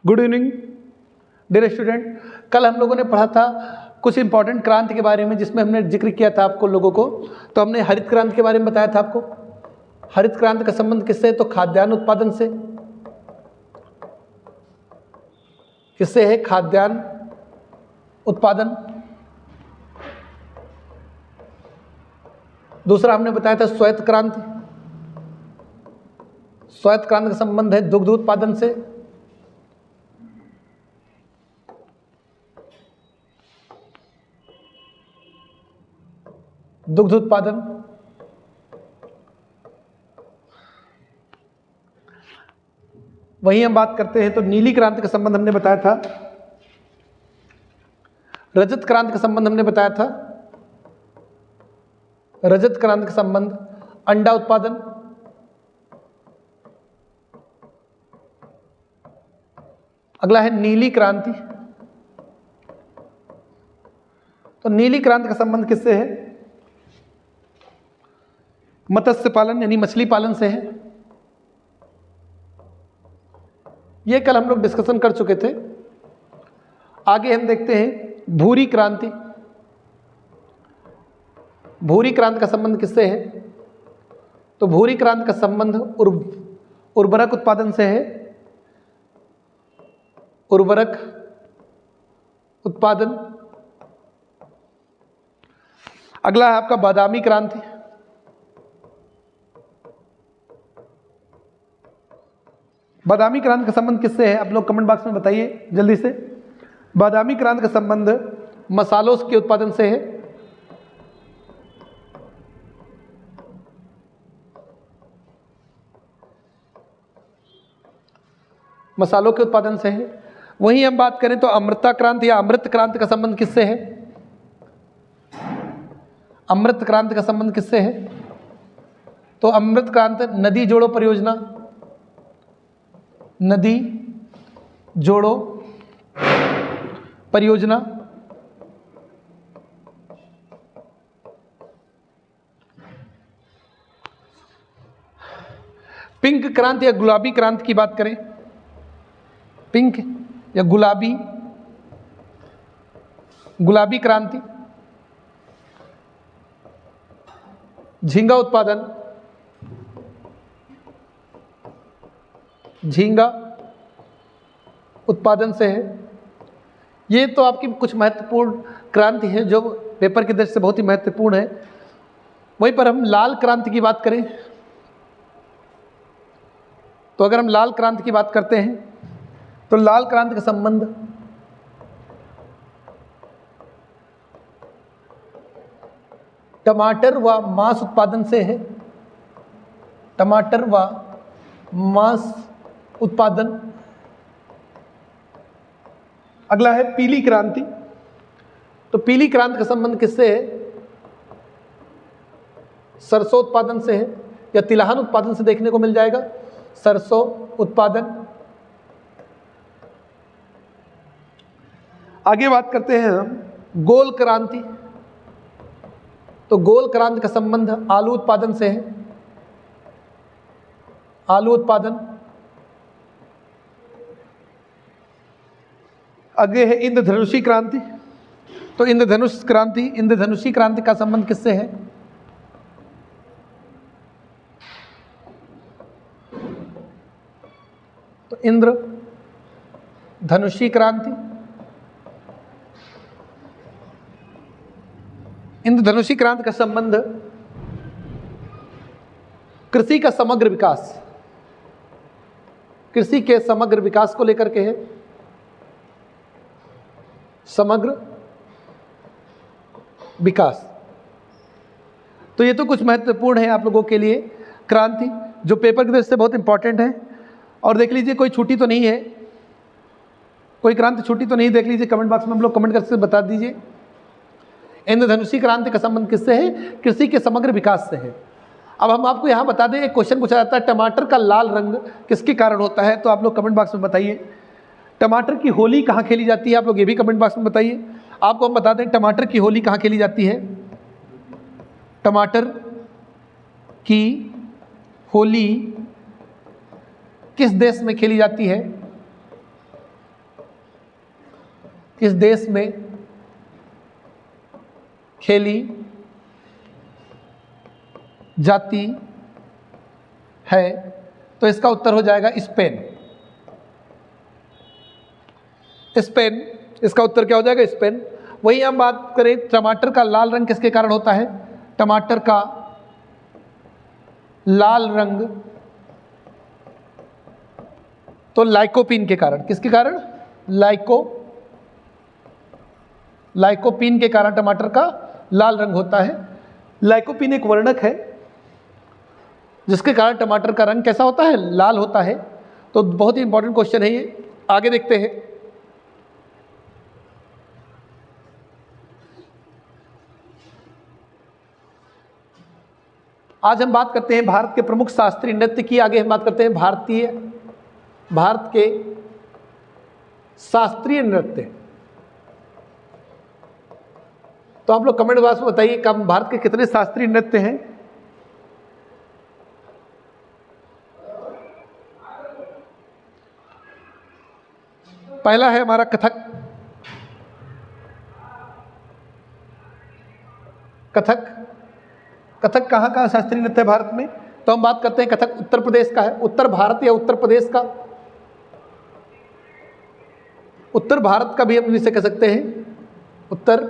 Good evening dear student. कल हम लोगों ने पढ़ा था कुछ इंपॉर्टेंट क्रांति के बारे में, जिसमें हमने जिक्र किया था आपको लोगों को। तो हमने हरित क्रांति के बारे में बताया था आपको। हरित क्रांति का संबंध किससे? तो खाद्यान्न उत्पादन से। किससे है? खाद्यान्न उत्पादन। दूसरा हमने बताया था श्वेत क्रांति। श्वेत क्रांति का संबंध है दुग्ध उत्पादन से। दुग्ध उत्पादन। वहीं हम बात करते हैं तो नीली क्रांति का संबंध हमने बताया था। रजत क्रांति का संबंध हमने बताया था। रजत क्रांति का संबंध अंडा उत्पादन। अगला है नीली क्रांति। तो नीली क्रांति का संबंध किससे है? मत्स्य पालन यानी मछली पालन से है। यह कल हम लोग डिस्कशन कर चुके थे। आगे हम देखते हैं भूरी क्रांति। भूरी क्रांति का संबंध किससे है? तो भूरी क्रांति का संबंध उर्वरक उत्पादन से है। उर्वरक उत्पादन। अगला है आपका बादामी क्रांति। बादामी क्रांति का संबंध किससे है? आप लोग कमेंट बॉक्स में बताइए जल्दी से। बादामी क्रांति का संबंध मसालों के उत्पादन से है। मसालों के उत्पादन से है। वहीं हम बात करें तो अमृता क्रांति या अमृत क्रांति का संबंध किससे है? अमृत क्रांति का संबंध किससे है? तो अमृत क्रांति नदी जोड़ो परियोजना। नदी जोड़ो परियोजना। पिंक क्रांति या गुलाबी क्रांति की बात करें, पिंक या गुलाबी, गुलाबी क्रांति झींगा उत्पादन। झींगा उत्पादन से है। ये तो आपकी कुछ महत्वपूर्ण क्रांति है जो पेपर की दृष्टि से बहुत ही महत्वपूर्ण है। वहीं पर हम लाल क्रांति की बात करें तो अगर हम लाल क्रांति की बात करते हैं तो लाल क्रांति का संबंध टमाटर व मांस उत्पादन से है। टमाटर व मांस उत्पादन। अगला है पीली क्रांति। तो पीली क्रांति का संबंध किससे है? सरसों उत्पादन से है या तिलहन उत्पादन से देखने को मिल जाएगा। सरसों उत्पादन। आगे बात करते हैं हम गोल क्रांति। तो गोल क्रांति का संबंध आलू उत्पादन से है। आलू उत्पादन। आगे है इंद्रधनुषी क्रांति। तो इंद्रधनुष क्रांति, इंद्रधनुषी क्रांति का संबंध किससे है? तो इंद्रधनुषी क्रांति। इंद्रधनुषी क्रांति का संबंध कृषि का समग्र विकास, कृषि के समग्र विकास को लेकर के है। समग्र विकास। तो ये तो कुछ महत्वपूर्ण है आप लोगों के लिए क्रांति, जो पेपर की दृष्टि से बहुत इंपॉर्टेंट है। और देख लीजिए कोई छूटी तो नहीं है, कोई क्रांति छूटी तो नहीं, देख लीजिए कमेंट बॉक्स में हम लोग कमेंट करके बता दीजिए। इंद्रधनुषी क्रांति का संबंध किससे है? कृषि के समग्र विकास से है। अब हम आपको यहाँ बता दें, एक क्वेश्चन पूछा जाता है टमाटर का लाल रंग किसके कारण होता है? तो आप लोग कमेंट बॉक्स में बताइए। टमाटर की होली कहाँ खेली जाती है? आप लोग ये भी कमेंट बॉक्स में बताइए। आपको हम बता दें टमाटर की होली कहाँ खेली जाती है। टमाटर की होली किस देश में खेली जाती है? किस देश में खेली जाती है? तो इसका उत्तर हो जाएगा स्पेन। स्पेन, इसका उत्तर क्या हो जाएगा? स्पेन। वही हम बात करें टमाटर का लाल रंग किसके कारण होता है? टमाटर का लाल रंग तो लाइकोपीन के कारण। किसके कारण? लाइकोपीन के कारण टमाटर का लाल रंग होता है। लाइकोपीन एक वर्णक है जिसके कारण टमाटर का रंग कैसा होता है? लाल होता है। तो बहुत ही इंपॉर्टेंट क्वेश्चन है ये। आगे देखते हैं। आज हम बात करते हैं भारत के प्रमुख शास्त्रीय नृत्य की। आगे हम बात करते हैं भारत के शास्त्रीय नृत्य। तो आप लोग कमेंट बॉक्स में बताइए कब भारत के कितने शास्त्रीय नृत्य हैं। पहला है हमारा कथक। कथक कहाँ का शास्त्रीय नृत्य है भारत में? तो हम बात करते हैं कथक उत्तर प्रदेश का है। उत्तर भारत या उत्तर प्रदेश का, उत्तर भारत का भी हम इसे कह सकते हैं, उत्तर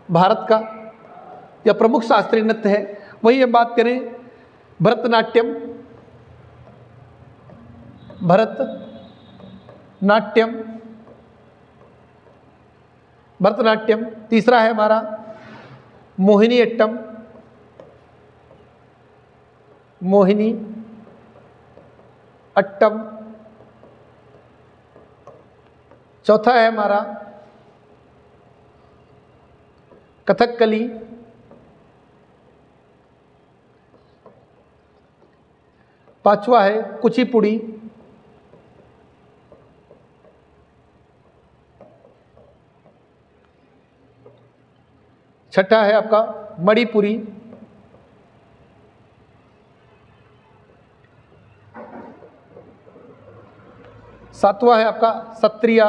भारत का या प्रमुख शास्त्रीय नृत्य है। वही हम बात करें भरतनाट्यम। तीसरा है हमारा मोहिनी अट्टम। चौथा है हमारा कथकली। पांचवा है कुचिपुड़ी। छठा है आपका मणिपुरी। सातवां है आपका सत्रिया।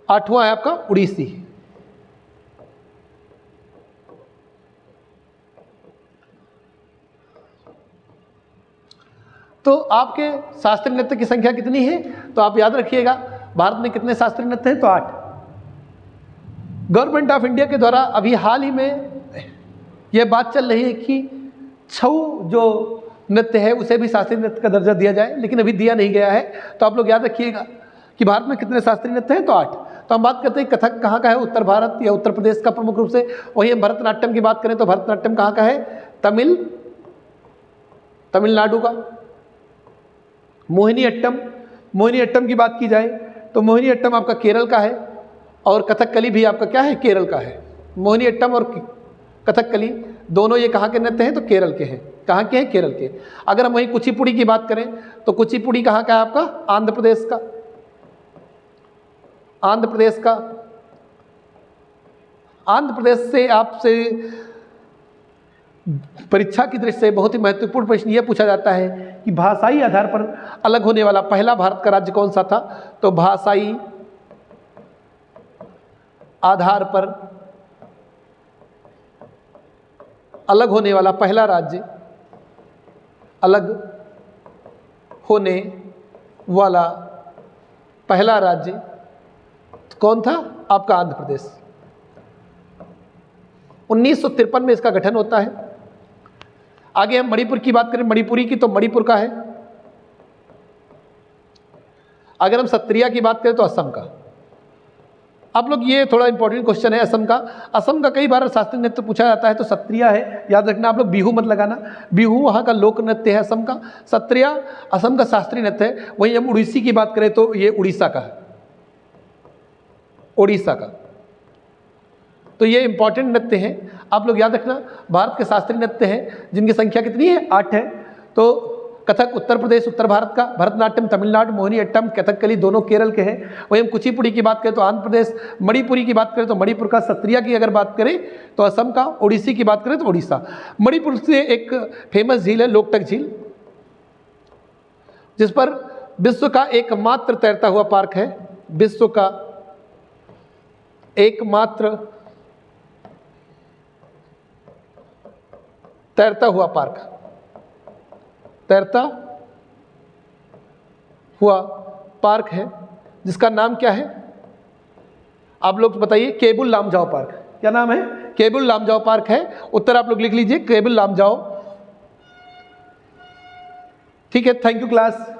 आठवां है आपका उड़ीसी। तो आपके शास्त्रीय नृत्य की संख्या कितनी है? तो आप याद रखिएगा भारत में कितने शास्त्रीय नृत्य हैं? तो 8। गवर्नमेंट ऑफ इंडिया के द्वारा अभी हाल ही में यह बात चल रही है कि छऊ जो नृत्य है उसे भी शास्त्रीय नृत्य का दर्जा दिया जाए, लेकिन अभी दिया नहीं गया है। तो आप लोग याद रखिएगा कि भारत में कितने शास्त्रीय नृत्य हैं? तो 8। तो हम बात करते हैं कथक कहाँ का है? उत्तर भारत या उत्तर प्रदेश का प्रमुख रूप से। वही हम भरतनाट्यम की बात करें तो भरतनाट्यम कहाँ का है? तमिलनाडु का। मोहिनी अट्टम की बात की जाए तो मोहिनी अट्टम आपका केरल का है और कथकली भी आपका क्या है? केरल का है। मोहिनी अट्टम और कथकली दोनों ये कहाँ के नृत्य हैं? तो केरल के हैं। कहाँ के हैं? केरल के। अगर हम वहीं कुचिपुड़ी की बात करें तो कुचिपुड़ी कहाँ का है आपका? आंध्र प्रदेश का। आंध्र प्रदेश से आपसे परीक्षा की दृष्टि से बहुत ही महत्वपूर्ण प्रश्न यह पूछा जाता है कि भाषाई आधार पर अलग होने वाला पहला भारत का राज्य कौन सा था? तो भाषाई आधार पर अलग होने वाला पहला राज्य, अलग होने वाला पहला राज्य कौन था? आपका आंध्र प्रदेश। 1953 में इसका गठन होता है। आगे हम मणिपुर की बात करें, मणिपुरी की, तो मणिपुर का है। अगर हम सत्रिया की बात करें तो असम का। आप लोग ये थोड़ा इंपॉर्टेंट क्वेश्चन है असम का। असम का कई बार शास्त्रीय नृत्य पूछा जाता है तो सत्रिया है, याद रखना। आप लोग बिहू मत लगाना, बिहू वहाँ का लोक नृत्य है असम का। सत्रिया असम का शास्त्रीय नृत्य है। वहीं हम उड़ीसी की बात करें तो ये उड़ीसा का है, उड़ीसा का। तो ये इंपॉर्टेंट नृत्य हैं, आप लोग याद रखना। भारत के शास्त्रीय नृत्य हैं जिनकी संख्या कितनी है? 8 है। तो कथक उत्तर प्रदेश उत्तर भारत का, भरतनाट्यम तमिलनाडु, मोहिनी अट्टम कथकली दोनों केरल के हैं। वहीं हम कुचिपुड़ी की बात करें तो आंध्र प्रदेश, मणिपुरी की बात करें तो मणिपुर का, सत्रिया की अगर बात करें तो असम का, ओडिसी की बात करें तो ओडिशा। मणिपुर से एक फेमस झील है लोकटक झील, जिस पर विश्व का एकमात्र तैरता हुआ पार्क है, विश्व का एकमात्र तैरता हुआ पार्क, तैरता हुआ पार्क है, जिसका नाम क्या है? आप लोग बताइए। केबुल लामजाओ पार्क। क्या नाम है? केबुल लामजाओ पार्क है। उत्तर आप लोग लिख लीजिए, केबुल लामजाओ। ठीक है, थैंक यू क्लास।